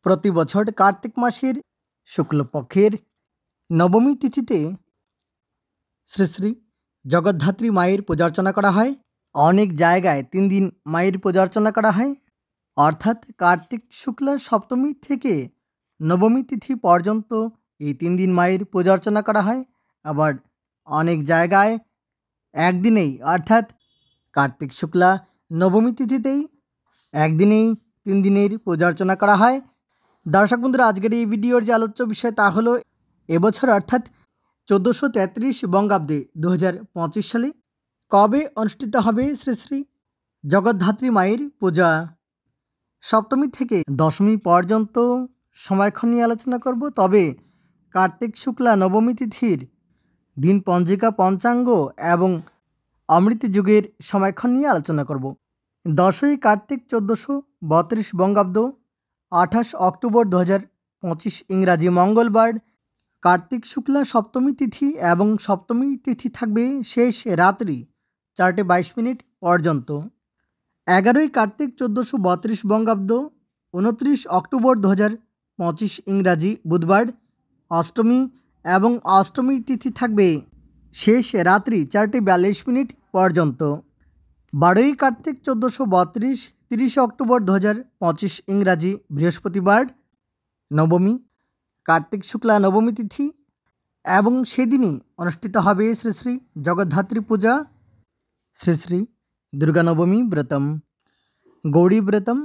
প্রতি বছর কার্তিক মাসের শুক্লপক্ষের নবমী তিথিতে শ্রী শ্রী জগদ্ধাত্রী মায়ের পূজা অর্চনা করা হয়। অনেক জায়গায় 3 দিন মায়ের পূজা অর্চনা করা হয়, অর্থাৎ কার্তিক শুক্লা সপ্তমী থেকে নবমী তিথি পর্যন্ত এই 3 দিন মায়ের পূজা অর্চনা করা হয়। আবার অনেক জায়গায় একদিনেই, অর্থাৎ কার্তিক শুক্লা নবমী তিথিতেই একদিনেই 3 দিনের পূজা অর্চনা করা হয়। দর্শক বন্ধুরা, আজকের এই ভিডিওর যে আলোচ্য বিষয় তা হলো এবছর অর্থাৎ 1433 বঙ্গাব্দে 2025 সালে কবে অনুষ্ঠিত হবে শ্রী শ্রী জগদ্ধাত্রী মায়ের পূজা। সপ্তমী থেকে দশমী পর্যন্ত সময়ক্ষণ নিয়ে আলোচনা করব। তবে কার্তিক শুক্লা নবমী তিথির দিন পঞ্জিকা, পঞ্চাঙ্গ এবং অমৃত যুগের সময়ক্ষণ নিয়ে আলোচনা করব। 10ই কার্তিক 1432 বঙ্গাব্দ 28 অক্টোবর 2025 ইংরাজি মঙ্গলবার কার্তিক শুক্লা সপ্তমী তিথি এবং সপ্তমী তিথি থাকবে শেষ রাত্রি 4:22 পর্যন্ত। 11ই কার্তিক 1432 বঙ্গাব্দ 29 অক্টোবর 2025 ইংরাজি বুধবার অষ্টমী এবং অষ্টমী তিথি থাকবে শেষ রাত্রি 4:42 পর্যন্ত। 12ই কার্তিক 1432 30 অক্টোবর 2025 ইংরাজি বৃহস্পতিবার নবমী কার্তিক শুক্লা নবমী তিথি এবং সেদিনই অনুষ্ঠিত হবে শ্রী শ্রী জগদ্ধাত্রী পূজা, শ্রী শ্রী দুর্গা নবমী ব্রতম, গৌরী ব্রতম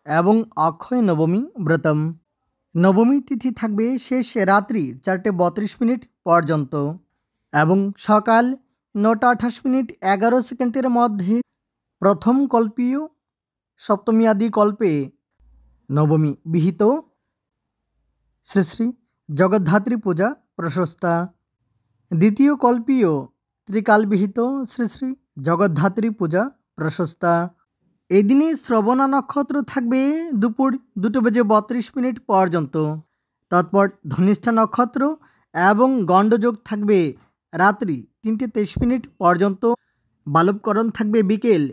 এবং অক্ষয় নবমী ব্রতম। নবমী তিথি থাকবে শেষ রাত্রি 4:32 পর্যন্ত এবং সকাল 9:28 11 মধ্যে প্রথম কল্পীয় সপ্তমী আদি কল্পে নবমী বিহিত শ্রী শ্রী জগদ্ধাত্রী পূজা প্রশস্তা। দ্বিতীয় কল্পীয় ত্রিকাল বিহিত শ্রী শ্রী জগদ্ধাত্রী পূজা প্রশস্তা। এই দিনে শ্রবণা নক্ষত্র থাকবে দুপুর 2:32 পর্যন্ত। তৎপর ধনিষ্ঠা নক্ষত্র এবং গণ্ডযোগ থাকবে রাত্রি 3:23 পর্যন্ত। বালবকরণ থাকবে বিকেল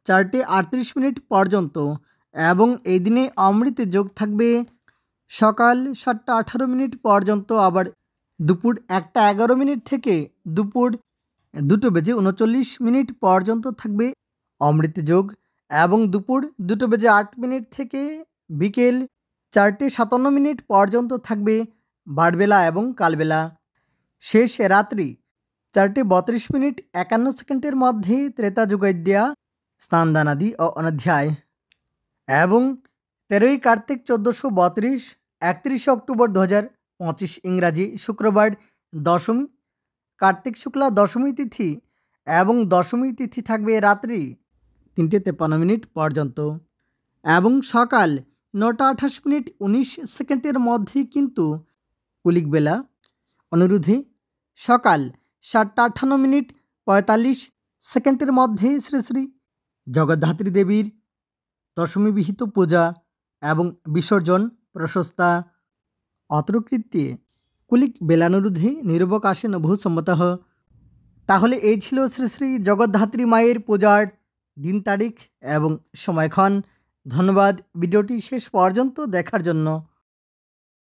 4:38 পর্যন্ত এবং এই দিনে অমৃত যোগ থাকবে সকাল 7:18 পর্যন্ত। আবার দুপুর 1:11 থেকে দুপুর 2:39 পর্যন্ত থাকবে অমৃত যোগ এবং দুপুর 2:08 থেকে বিকেল 4:57 পর্যন্ত থাকবে বারবেলা এবং কালবেলা। শেষ রাত্রি 4:32 51 মধ্যে ত্রেতা যুগৈদ্যা স্নানদানাদি ও অনধ্যায়। এবং 13ই কার্তিক 1432 31 অক্টোবর 2025 ইংরাজি শুক্রবার দশমী কার্তিক শুক্লা দশমী তিথি এবং দশমী তিথি থাকবে রাত্রি 3:53 পর্যন্ত এবং সকাল 9:28 19 মধ্যে কিন্তু কুলিক বেলা অনুরোধে সকাল 7:58 45 মধ্যে শ্রী শ্রী জগদ্ধাত্রী দেবীর দশমী বিহিত পূজা এবং বিসর্জন প্রশস্তা। অত্রকৃত্যে কুলিক বেলানুরোধে নিরবকাশেন ভূসম্মতঃ। তাহলে এই ছিল শ্রী শ্রী জগদ্ধাত্রী মায়ের পূজার দিন, তারিখ এবং সময়ক্ষণ। ধন্যবাদ ভিডিওটি শেষ পর্যন্ত দেখার জন্য।